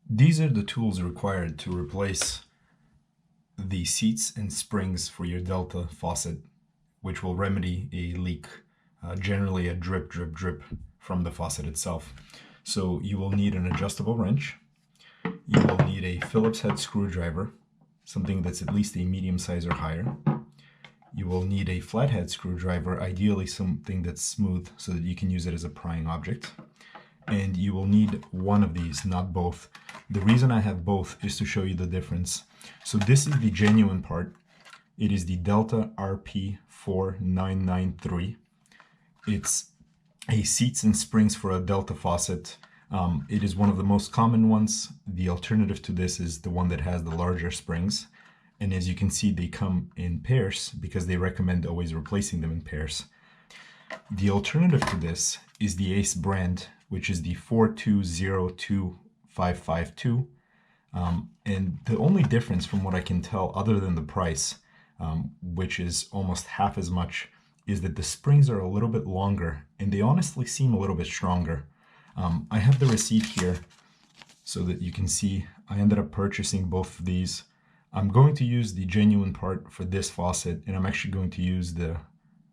These are the tools required to replace the seats and springs for your Delta faucet, which will remedy a leak, generally a drip from the faucet itself. So you will need an adjustable wrench, you will need a Phillips head screwdriver, something that's at least a medium size or higher. You will need a flathead screwdriver, ideally something that's smooth so that you can use it as a prying object. And you will need one of these, not both. The reason I have both is to show you the difference. So this is the genuine part. It is the Delta RP4993. It's a seats and springs for a Delta faucet. It is one of the most common ones. The alternative to this is the one that has the larger springs. And as you can see, they come in pairs because they recommend always replacing them in pairs. The alternative to this is the Ace brand, which is the 4202552. And the only difference from what I can tell, other than the price, which is almost half as much, is that the springs are a little bit longer and they honestly seem a little bit stronger. I have the receipt here so that you can see I ended up purchasing both of these. I'm going to use the genuine part for this faucet, and I'm actually going to use the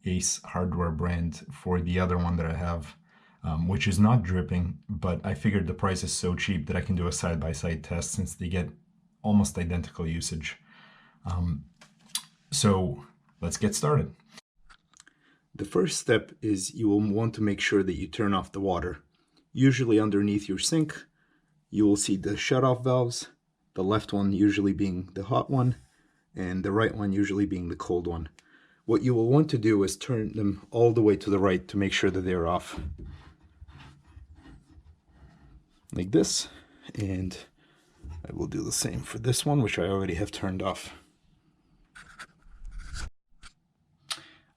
Ace hardware brand for the other one that I have, which is not dripping, but I figured the price is so cheap that I can do a side-by-side test since they get almost identical usage. So let's get started. The first step is you will want to make sure that you turn off the water. Usually underneath your sink, you will see the shutoff valves, the left one usually being the hot one, and the right one usually being the cold one. What you will want to do is turn them all the way to the right to make sure that they're off. Like this, and I will do the same for this one, which I already have turned off.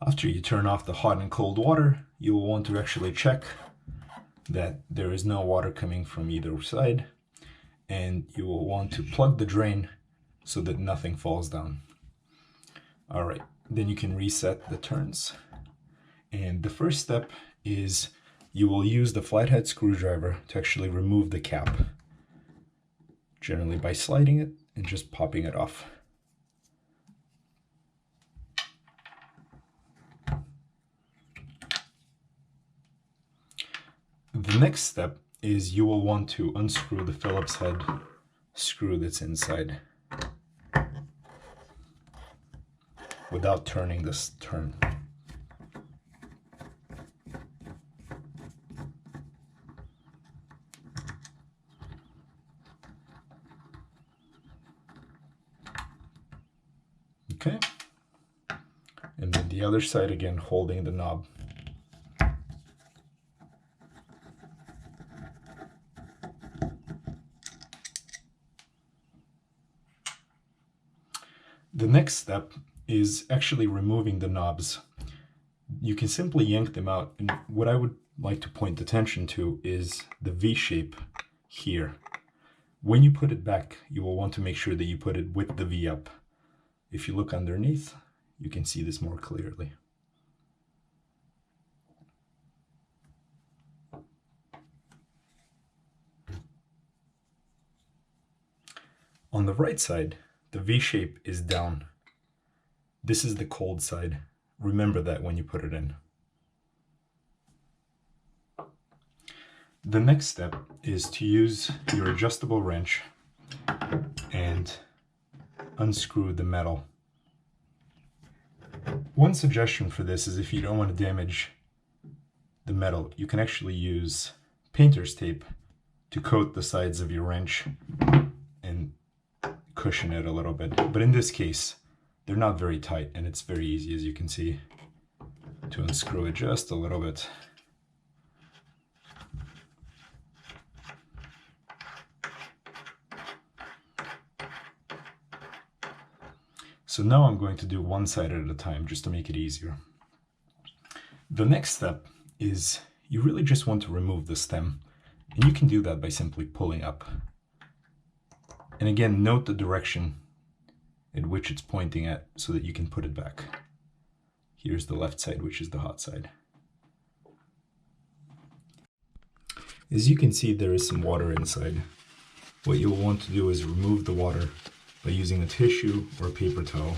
After you turn off the hot and cold water, you will want to actually check that there is no water coming from either side, and you will want to plug the drain so that nothing falls down. All right, then you can reset the turns. And the first step is you will use the flathead screwdriver to actually remove the cap, generally by sliding it and just popping it off. The next step is you will want to unscrew the Phillips head screw that's inside without turning this turn. Okay, and then the other side again, holding the knob. The next step is actually removing the knobs. You can simply yank them out, and what I would like to point attention to is the V shape here. When you put it back, you will want to make sure that you put it with the V up. If you look underneath, you can see this more clearly. On the right side, the V shape is down. This is the cold side. Remember that when you put it in. The next step is to use your adjustable wrench and unscrew the metal. One suggestion for this is if you don't want to damage the metal, you can actually use painter's tape to coat the sides of your wrench and cushion it a little bit. But in this case, they're not very tight, and it's very easy, as you can see, to unscrew it just a little bit. So now I'm going to do one side at a time just to make it easier. The next step is you really just want to remove the stem, and you can do that by simply pulling up. And again, note the direction at which it's pointing at so that you can put it back. Here's the left side, which is the hot side. As you can see, there is some water inside. what you'll want to do is remove the water by using a tissue or a paper towel.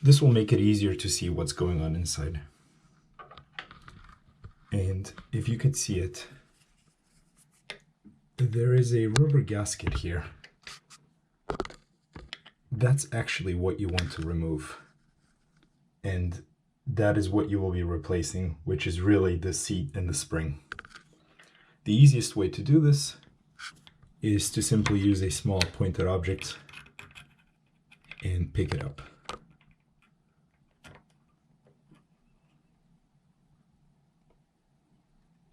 This will make it easier to see what's going on inside. And if you could see it, there is a rubber gasket here. That's actually what you want to remove. And that is what you will be replacing, which is really the seat and the spring. The easiest way to do this is to simply use a small pointed object and pick it up.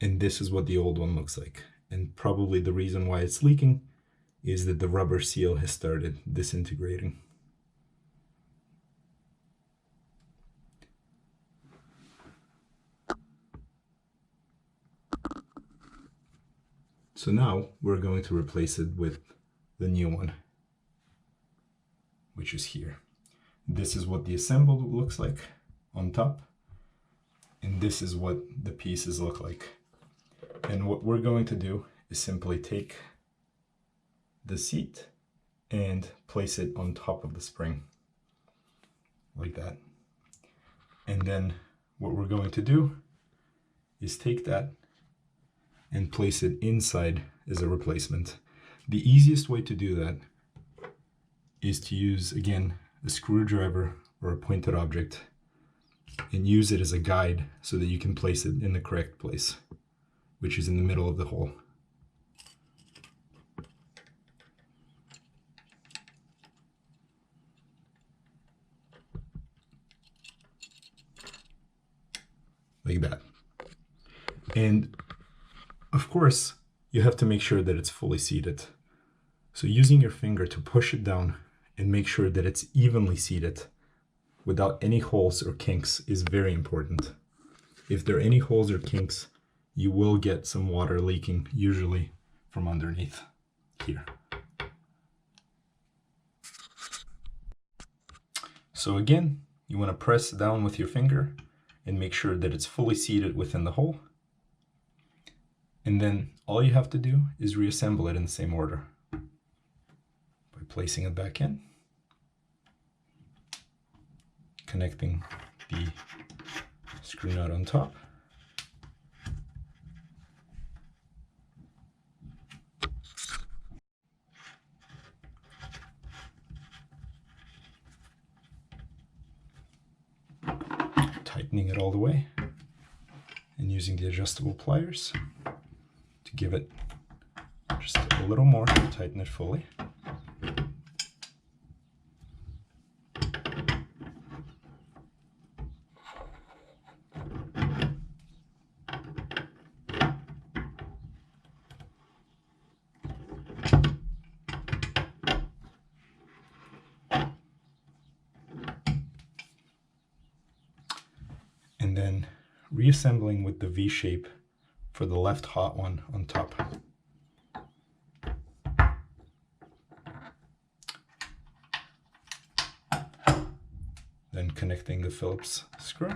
And this is what the old one looks like. And probably the reason why it's leaking is that the rubber seal has started disintegrating. So now we're going to replace it with the new one, which is here. This is what the assembled looks like on top. And this is what the pieces look like. And what we're going to do is simply take the seat and place it on top of the spring, like that. And then what we're going to do is take that and place it inside as a replacement. The easiest way to do that is to use, again, a screwdriver or a pointed object and use it as a guide so that you can place it in the correct place, which is in the middle of the hole. Like that. And of course, you have to make sure that it's fully seated. So using your finger to push it down and make sure that it's evenly seated without any holes or kinks is very important. If there are any holes or kinks, you will get some water leaking, usually from underneath here. So again, you want to press down with your finger and make sure that it's fully seated within the hole. And then all you have to do is reassemble it in the same order by placing it back in, connecting the screw nut on top, tightening it all the way, and using the adjustable pliers to give it just a little more to tighten it fully. And then reassembling with the V shape for the left hot one on top. Then connecting the Phillips screw.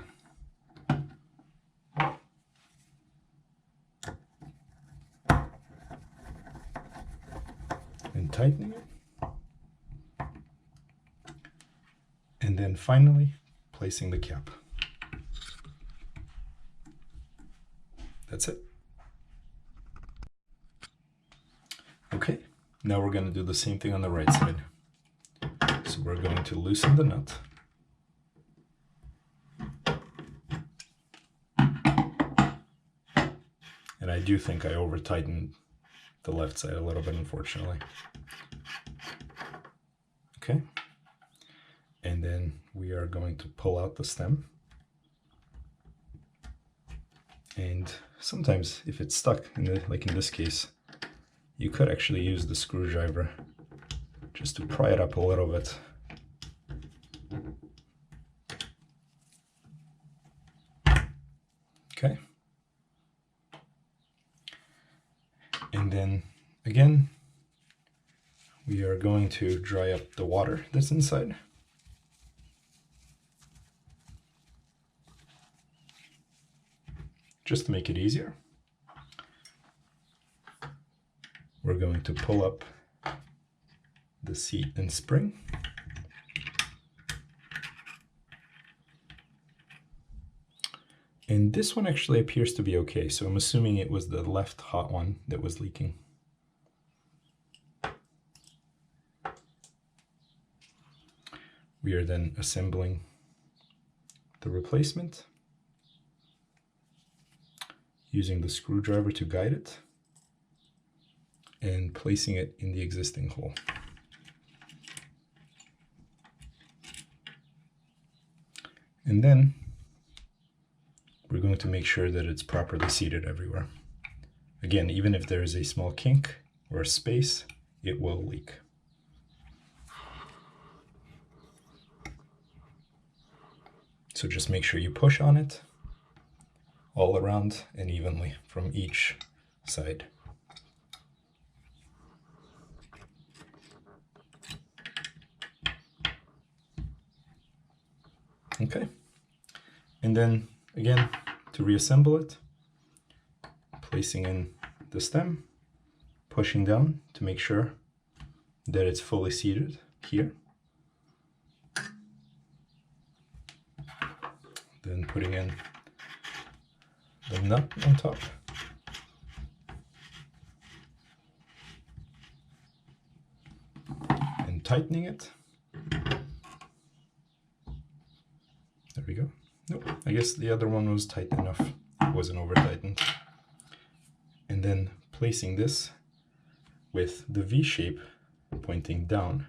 And tightening it. And then finally placing the cap. That's it. Okay, now we're going to do the same thing on the right side. So we're going to loosen the nut. And I do think I over-tightened the left side a little bit, unfortunately. Okay. And then we are going to pull out the stem. And sometimes if it's stuck, like in this case, you could actually use the screwdriver just to pry it up a little bit. Okay. then again, we are going to dry up the water that's inside. Just to make it easier, we're going to pull up the seat and spring. And this one actually appears to be okay, so I'm assuming it was the left hot one that was leaking. We are then assembling the replacement, using the screwdriver to guide it, and placing it in the existing hole. And then we're going to make sure that it's properly seated everywhere. Again, even if there is a small kink or a space, it will leak. So just make sure you push on it all around and evenly from each side. Okay, and then again, to reassemble it, placing in the stem, pushing down to make sure that it's fully seated here. Then putting in the nut on top. And tightening it. There we go. Nope, I guess the other one was tight enough. It wasn't over tightened. And then placing this with the V shape pointing down.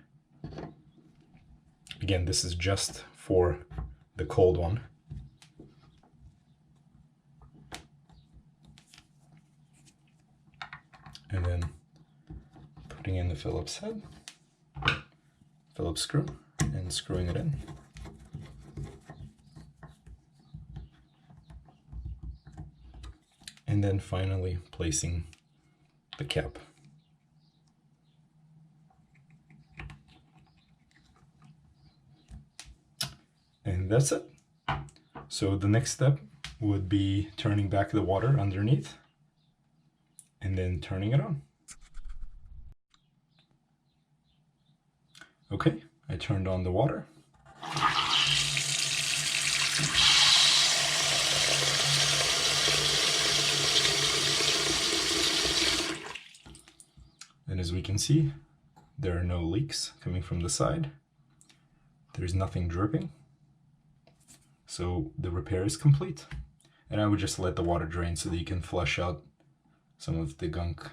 Again, this is just for the cold one. And then putting in the Phillips head, Phillips screw, and screwing it in. And then finally placing the cap. And that's it. So the next step would be turning back the water underneath and then turning it on. Okay, I turned on the water. And as we can see, there are no leaks coming from the side. There's nothing dripping. So the repair is complete. And I would just let the water drain so that you can flush out some of the gunk.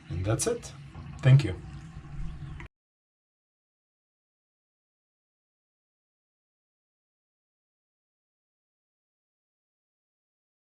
And that's it. Thank you.